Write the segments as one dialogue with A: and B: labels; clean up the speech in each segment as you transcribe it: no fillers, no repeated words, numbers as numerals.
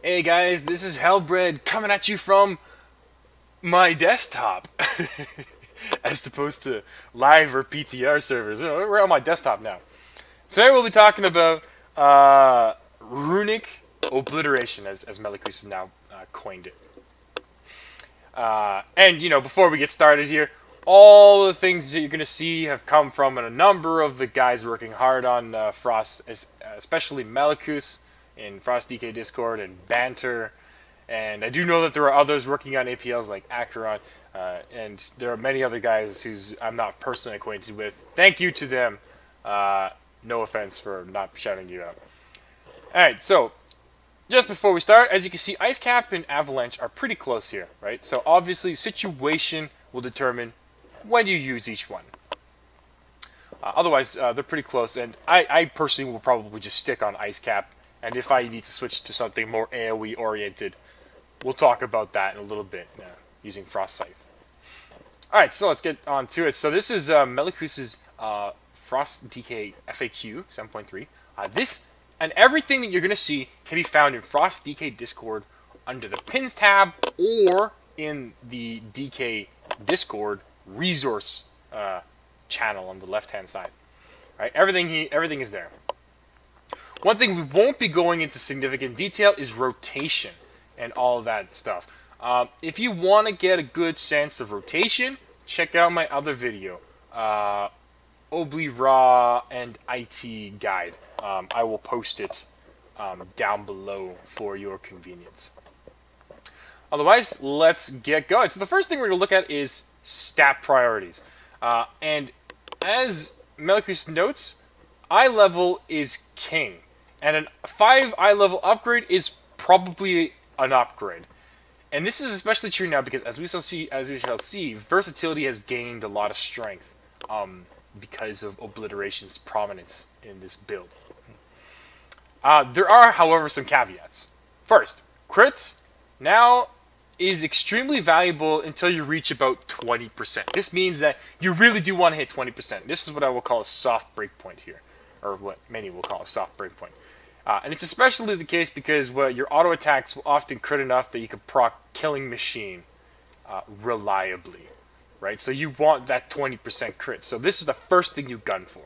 A: Hey guys, this is Hellbred coming at you from my desktop. As opposed to live or PTR servers. We're on my desktop now. Today we'll be talking about Runic Obliteration, as Melicus has now coined it. And, you know, before we get started here, all the things that you're going to see have come from a number of the guys working hard on Frost, especially Melicus in Frost DK Discord and Banter. And I do know that there are others working on APLs like Acheron, and there are many other guys who's I'm not personally acquainted with. Thank you to them. No offense for not shouting you out. Alright, so just before we start, as you can see, Ice Cap and Avalanche are pretty close here, right? So obviously, situation will determine when you use each one. Otherwise, they're pretty close, and I personally will probably just stick on Ice Cap, and if I need to switch to something more AoE oriented, we'll talk about that in a little bit, using Frost Scythe. Alright, so let's get on to it. So this is Melicus's Frost DK FAQ 7.3. This and everything that you're going to see can be found in Frost DK Discord under the Pins tab or in the DK Discord resource channel on the left-hand side. Right? Everything is there. One thing we won't be going into significant detail is rotation and all of that stuff. If you want to get a good sense of rotation, check out my other video, Oblit Raw and IT Guide. I will post it down below for your convenience. Otherwise, let's get going. So the first thing we're going to look at is stat priorities. And as Melicus notes, eye level is king. And a 5 eye level upgrade is probably an upgrade. And this is especially true now because as we shall see, versatility has gained a lot of strength because of Obliteration's prominence in this build. There are, however, some caveats. First, crit now is extremely valuable until you reach about 20%. This means that you really do want to hit 20%. This is what I will call a soft breakpoint here, or what many will call a soft breakpoint. And it's especially the case because your auto attacks will often crit enough that you can proc Killing Machine reliably, right? So you want that 20% crit. So this is the first thing you gun for.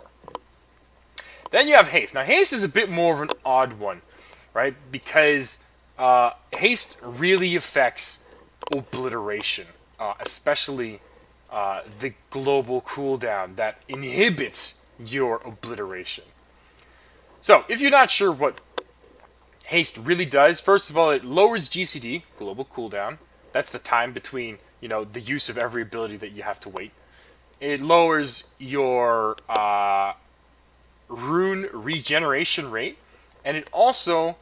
A: Then you have haste. Now haste is a bit more of an odd one, right? Because haste really affects obliteration, especially the global cooldown that inhibits your obliteration. So, if you're not sure what haste really does, first of all, it lowers GCD, global cooldown. That's the time between, the use of every ability that you have to wait. It lowers your rune regeneration rate, and it also,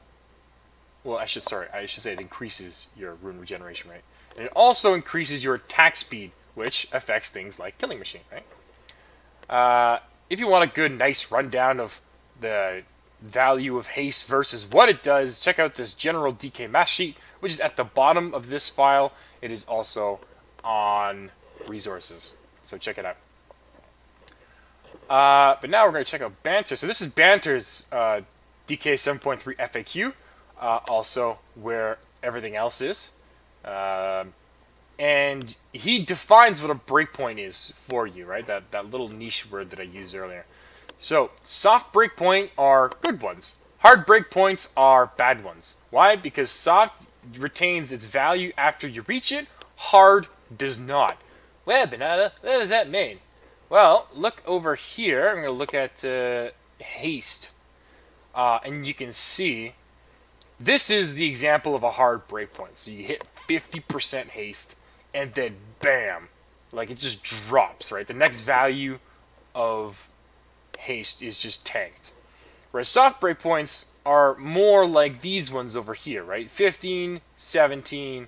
A: well, I should say it increases your rune regeneration rate. And it also increases your attack speed, which affects things like Killing Machine, right? If you want a good, nice rundown of the value of haste versus what it does, check out this general DK math sheet, which is at the bottom of this file. It is also on resources, so check it out. But now we're going to check out Banter. So this is Banter's DK 7.3 FAQ, also where everything else is. And he defines what a breakpoint is for you, right? That little niche word that I used earlier. So, soft breakpoint are good ones. Hard breakpoints are bad ones. Why? Because soft retains its value after you reach it. Hard does not. Well, Banana, what does that mean? Well, look over here. I'm going to look at haste. And you can see this is the example of a hard breakpoint. So you hit 50% haste, and then bam, like it just drops, right? The next value of haste is just tanked. Whereas soft breakpoints are more like these ones over here, right? 15, 17,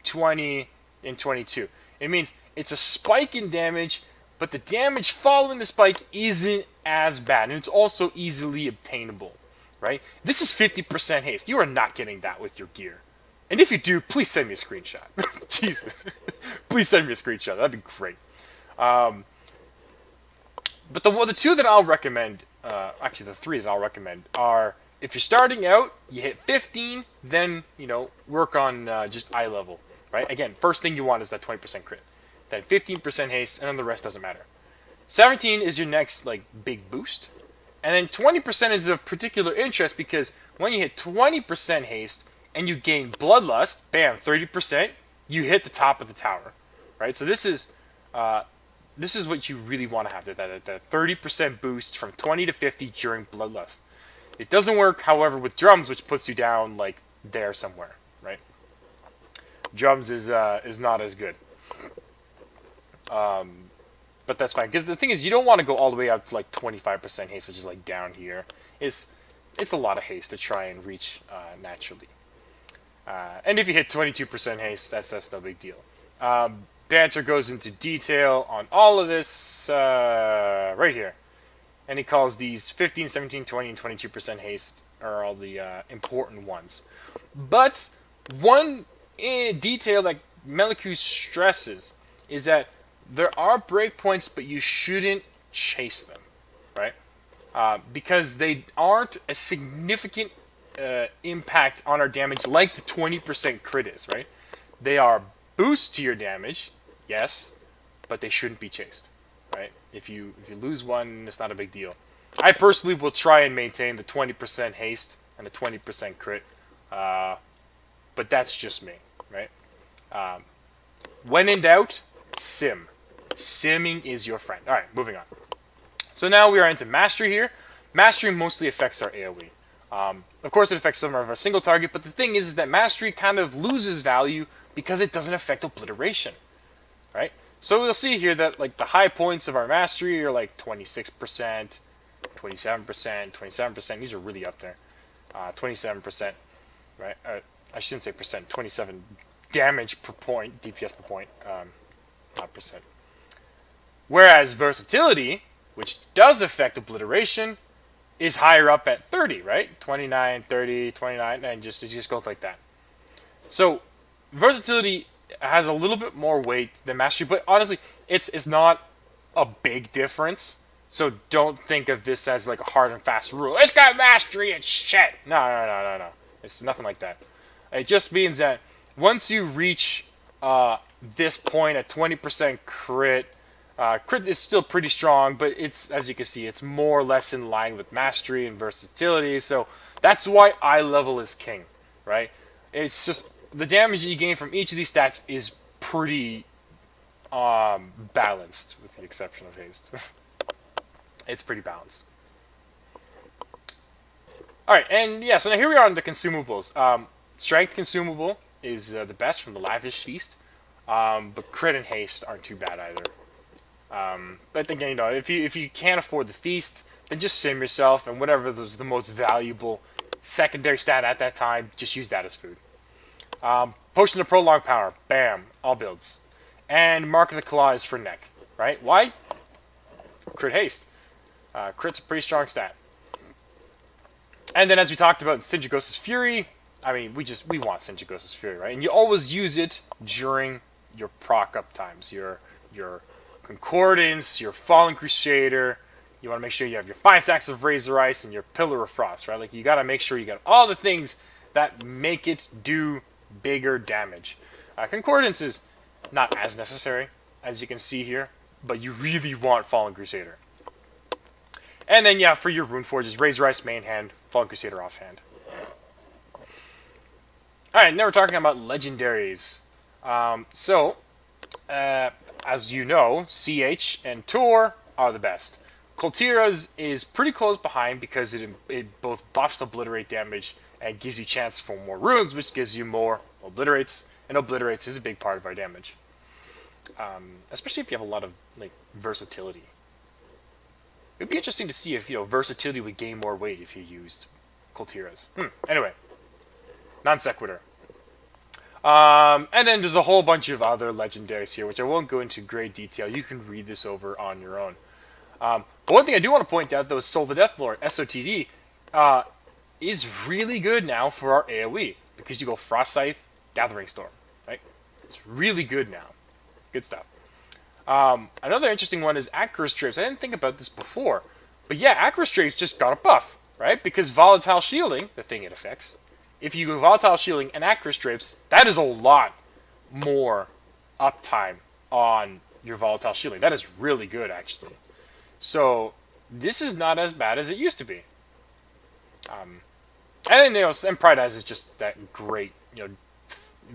A: 20, and 22. It means it's a spike in damage, but the damage following the spike isn't as bad, and it's also easily obtainable, right? This is 50% haste. You are not getting that with your gear. And if you do, please send me a screenshot. Jesus. Please send me a screenshot. That'd be great. But the two that I'll recommend, actually the three that I'll recommend, are if you're starting out, you hit 15, then, you know, work on just eye level, right? Again, first thing you want is that 20% crit. Then 15% haste, and then the rest doesn't matter. 17 is your next, like, big boost. And then 20% is of particular interest because when you hit 20% haste and you gain Bloodlust, bam, 30%, you hit the top of the tower, right? So this is what you really want to have, that 30% boost from 20 to 50 during Bloodlust. It doesn't work, however, with drums, which puts you down, like, there somewhere, right? Drums is not as good. But that's fine, because the thing is, you don't want to go all the way up to, like, 25% haste, which is, like, down here. It's a lot of haste to try and reach naturally. And if you hit 22% haste, that's no big deal. Banter goes into detail on all of this right here. And he calls these 15, 17, 20, and 22% haste are all the important ones. But one detail that Melicus stresses is that there are breakpoints, but you shouldn't chase them, right? Because they aren't a significant impact on our damage like the 20% crit is, right? They are boosts to your damage, yes, but they shouldn't be chased, right? If you lose one, it's not a big deal. I personally will try and maintain the 20% haste and the 20% crit, but that's just me, right? When in doubt, sim. Simming is your friend. Alright, moving on. So now we are into Mastery here. Mastery mostly affects our AoE. Of course, it affects some of our single target, but the thing is that Mastery kind of loses value because it doesn't affect Obliteration, right? So we'll see here that, like, the high points of our Mastery are like 26%, 27%, 27%. These are really up there. 27%, right? I shouldn't say percent. 27 damage per point, DPS per point, not percent. Whereas Versatility, which does affect Obliteration, is higher up at 30, right? 29, 30, 29, and it just goes like that. So Versatility has a little bit more weight than Mastery, but honestly, it's not a big difference. So don't think of this as like a hard and fast rule. It's got Mastery and shit. No. It's nothing like that. It just means that once you reach this point at 20% crit, crit is still pretty strong, but it's, as you can see, it's more or less in line with Mastery and Versatility. So that's why eye level is king, right? It's just the damage that you gain from each of these stats is pretty balanced, with the exception of haste. It's pretty balanced. Alright, and yeah, so now here we are on the consumables. Strength consumable is the best from the Lavish Feast, but crit and haste aren't too bad either. But again, you know, if you can't afford the feast, then just sim yourself, and whatever was the most valuable secondary stat at that time, just use that as food. Potion of Prolonged Power, bam, all builds. And Mark of the Claw is for neck, right? Why? Crit haste. Crit's a pretty strong stat. And then as we talked about Syndragos' Fury, I mean, we want Syndragos' Fury, right? And you always use it during your proc up times, your Concordance, your Fallen Crusader. You want to make sure you have your 5 stacks of Razor Ice and your Pillar of Frost, right? Like, you got to make sure you got all the things that make it do bigger damage. Concordance is not as necessary, as you can see here, but you really want Fallen Crusader. And then, yeah, for your Rune Forges, Razor Ice main hand, Fallen Crusader offhand. Alright, now we're talking about Legendaries. As you know, CH and Tor are the best. Coltira's is pretty close behind because it both buffs Obliterate damage and gives you chance for more runes, which gives you more Obliterates, and Obliterates is a big part of our damage. Especially if you have a lot of, like, versatility. It would be interesting to see if, you know, versatility would gain more weight if you used Coltira's. Anyway, non sequitur. And then there's a whole bunch of other legendaries here, which I won't go into great detail. You can read this over on your own. But one thing I do want to point out, though, is Soul the Deathlord, SOTD, is really good now for our AoE, because you go Frost Scythe, Gathering Storm, right? It's really good now. Good stuff. Another interesting one is Acro's Drapes. I didn't think about this before, but yeah, Acro's Drapes just got a buff. right? Because volatile shielding, the thing it affects, if you go volatile shielding and accurate drapes, that is a lot more uptime on your volatile shielding. That is really good, actually. So this is not as bad as it used to be. And you know, and Pride Eyes is just that great, you know,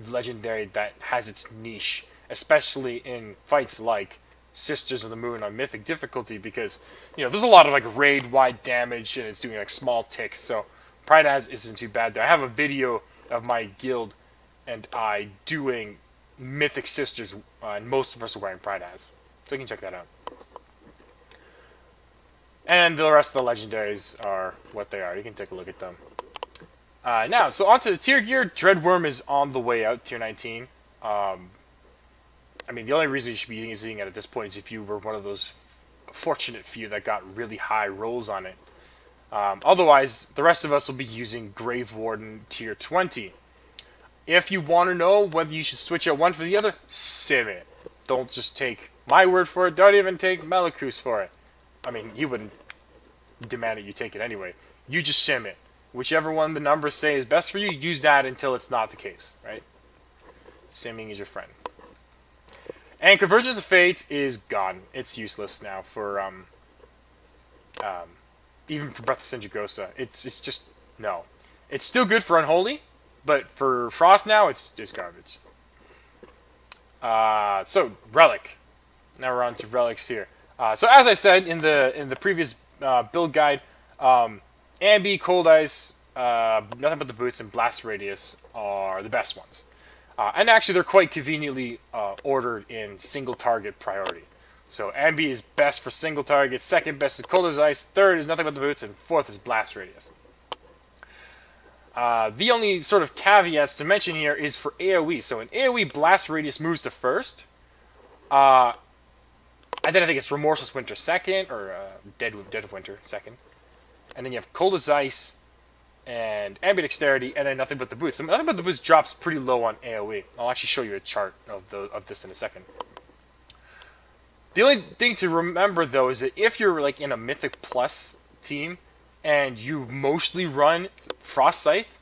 A: legendary that has its niche, especially in fights like Sisters of the Moon on Mythic difficulty, because you know there's a lot of like raid-wide damage and it's doing like small ticks. So Pride Eyes isn't too bad there. I have a video of my guild and I doing Mythic Sisters, and most of us are wearing Pride Eyes, so you can check that out. And the rest of the legendaries are what they are. You can take a look at them. Now, so onto the tier gear. Dreadworm is on the way out, tier 19. I mean, the only reason you should be using it at this point is if you were one of those fortunate few that got really high rolls on it. Otherwise, the rest of us will be using Grave Warden tier 20. If you want to know whether you should switch out one for the other, sim it. Don't just take my word for it. Don't even take Maliku's for it. I mean, he wouldn't demand that you take it anyway. You just sim it. Whichever one the numbers say is best for you, use that until it's not the case, right? Simming is your friend. And Convergence of Fate is gone. It's useless now for, even for Breath of Sinjagosa. It's just, no. It's still good for Unholy, but for Frost now, it's just garbage. So, Relic. Now we're on to Relics here. So as I said in the previous build guide, Ambi, Cold Ice, Nothing But the Boots, and Blast Radius are the best ones. And actually they're quite conveniently ordered in single target priority. So Ambi is best for single target, second best is Cold as Ice, third is Nothing But the Boots, and fourth is Blast Radius. The only sort of caveats to mention here is for AoE. So in AoE, Blast Radius moves to first. And then I think it's Remorseless Winter second, or Dead of Winter second. And then you have Cold as Ice, and Ambient Dexterity, and then Nothing But the Boots. So Nothing But the Boots drops pretty low on AoE. I'll actually show you a chart of this in a second. The only thing to remember, though, is that if you're like in a Mythic Plus team, and you mostly run Frost Scythe,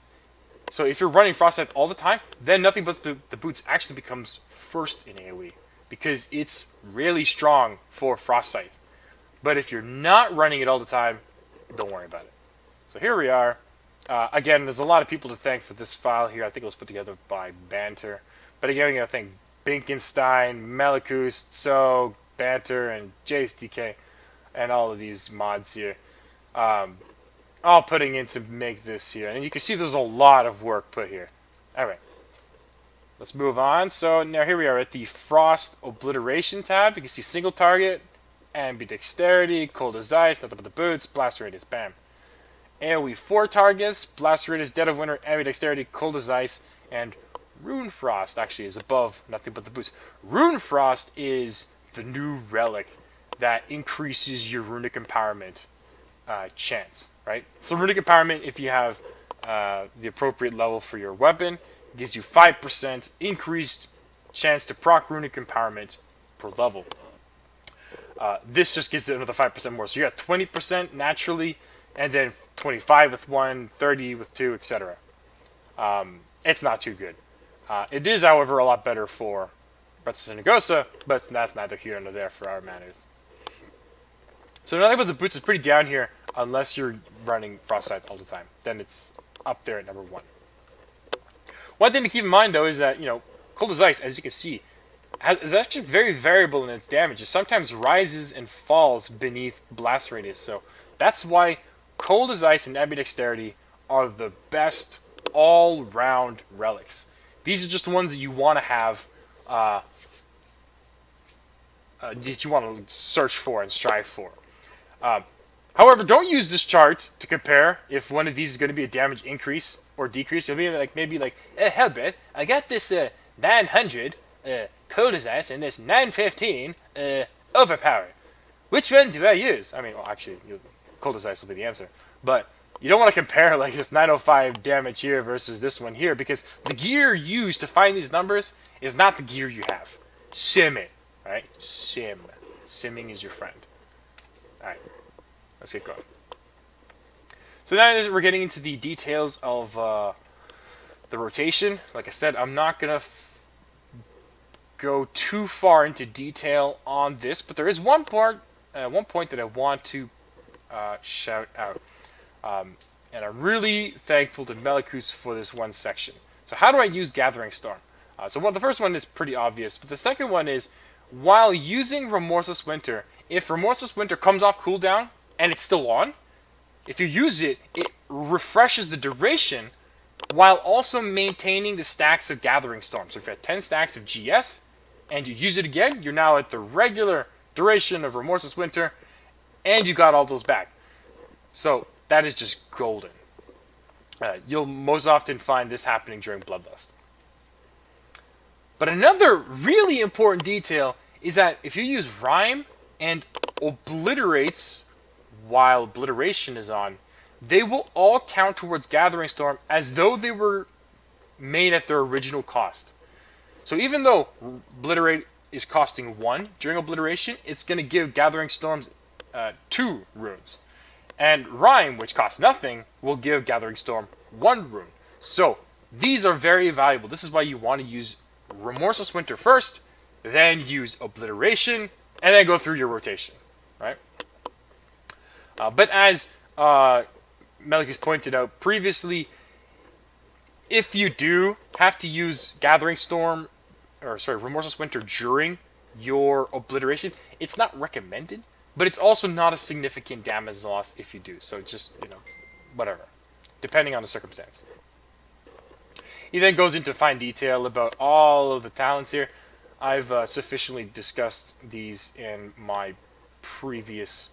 A: so if you're running Frost Scythe all the time, then Nothing But the Boots actually becomes first in AoE, because it's really strong for Frost Scythe. But if you're not running it all the time, don't worry about it. So here we are. Again, there's a lot of people to thank for this file here. I think it was put together by Banter. But again, you gotta thank Binkenstein, Melikus, So, Banter, and JSDK, and all of these mods here. All putting in to make this here. And you can see there's a lot of work put here. Alright. Let's move on. So now here we are at the Frost Obliteration tab. You can see single target, Ambidexterity, Cold as Ice, Nothing But the Boots, Blast Radius, bam. AoE 4 targets, Blast Radius, Dead of Winter, Ambidexterity, Cold as Ice, and Rune Frost actually is above Nothing But the Boots. Rune Frost is the new relic that increases your Runic Empowerment chance, right? So Runic Empowerment, if you have the appropriate level for your weapon, gives you 5% increased chance to proc Runic Empowerment per level. This just gives it another 5% more. So you got 20% naturally, and then 25 with 1, 30 with 2, etc. It's not too good. It is, however, a lot better for Breath of Sinjagosa, but that's neither here nor there for our matters. So Nothing But the Boots is pretty down here, unless you're running Frost Scythe all the time. Then it's up there at number 1. One thing to keep in mind, though, is that, you know, Cold as Ice, as you can see, is actually very variable in its damage. It sometimes rises and falls beneath Blast Radius. So that's why Cold as Ice and Ambidexterity are the best all-round relics. These are just the ones that you want to have, that you want to search for and strive for. However, don't use this chart to compare if one of these is going to be a damage increase or decrease. You'll be like, maybe like, Hellbit, I got this 900 Cold as Ice and this 915 Overpowered. Which one do I use? I mean, well, actually, Cold as Ice will be the answer. But you don't want to compare like this 905 damage here versus this one here, because the gear used to find these numbers is not the gear you have. Sim it, right? Simming is your friend. Alright, let's get going. So now that we're getting into the details of the rotation, like I said, I'm not going to go too far into detail on this, but there is one point that I want to shout out. And I'm really thankful to Melikus for this one section. So how do I use Gathering Storm? The first one is pretty obvious, but the second one is, while using Remorseless Winter, if Remorseless Winter comes off cooldown and it's still on, if you use it, it refreshes the duration while also maintaining the stacks of Gathering Storm. So if you have 10 stacks of GS and you use it again, you're now at the regular duration of Remorseless Winter, and you got all those back. So that is just golden. You'll most often find this happening during Bloodlust. But another really important detail is that if you use Rhyme and Obliterates while Obliteration is on, they will all count towards Gathering Storm as though they were made at their original cost. So even though Obliterate is costing 1 during Obliteration, it's going to give Gathering Storms 2 runes. And Rhyme, which costs nothing, will give Gathering Storm 1 rune. So these are very valuable. This is why you want to use Remorseless Winter first, then use Obliteration, and then go through your rotation, right? But as Melikus pointed out previously, if you do have to use Remorseless Winter during your Obliteration, it's not recommended, but it's also not a significant damage loss if you do. So just, whatever, depending on the circumstance. He then goes into fine detail about all of the talents here. I've sufficiently discussed these in my previous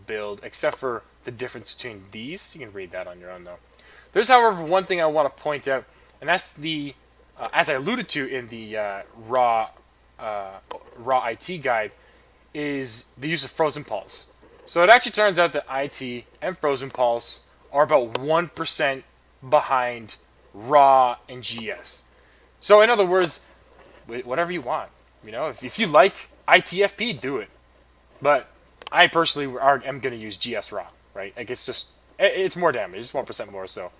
A: build, except for the difference between these. You can read that on your own, though. There's, however, one thing I want to point out, and that's the, as I alluded to in the raw IT guide, is the use of Frozen Pulse. So it actually turns out that IT and Frozen Pulse are about 1% behind Raw and GS. So in other words, whatever you want. If you like ITFP, do it. But I personally am going to use GS Raw, right? Like, it's more damage. It's 1% more, so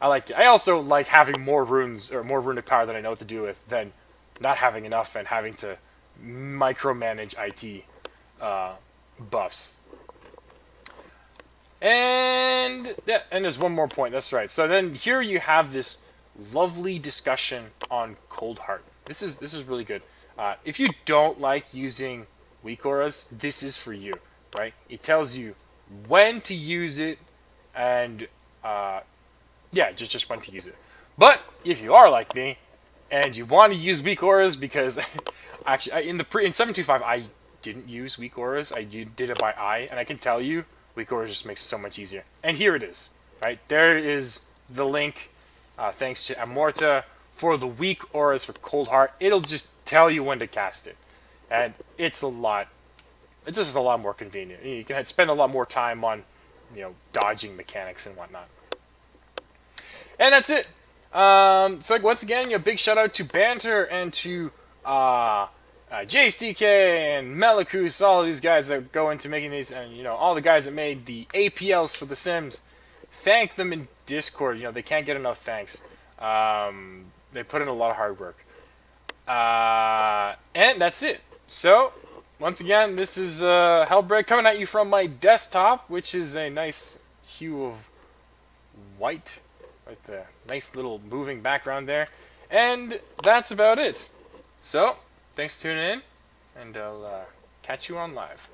A: I like it. I also like having more runes, or more runic power that I know what to do with, than not having enough and having to micromanage IT buffs. And yeah, and there's one more point. That's right. So then here you have this lovely discussion on Coldheart. This is really good. If you don't like using weak auras, this is for you, right? It tells you when to use it, and yeah, just when to use it. But if you are like me and you want to use weak auras, because actually in 725 I didn't use weak auras. I did it by eye, and I can tell you, weak auras just makes it so much easier. And here it is, right? There is the link, thanks to Amorta, for the weak auras for Coldheart. It'll just tell you when to cast it, and it's just a lot more convenient. You can spend a lot more time on, dodging mechanics and whatnot. And that's it. So once again, big shout out to Banter and to JSDK and Melikus, all of these guys that go into making these, and all the guys that made the APLs for The Sims. Thank them in Discord. They can't get enough thanks. They put in a lot of hard work. And that's it. So once again, this is Hellbreak coming at you from my desktop, which is a nice hue of white with a nice little moving background there. And that's about it. So thanks for tuning in, and I'll catch you on live.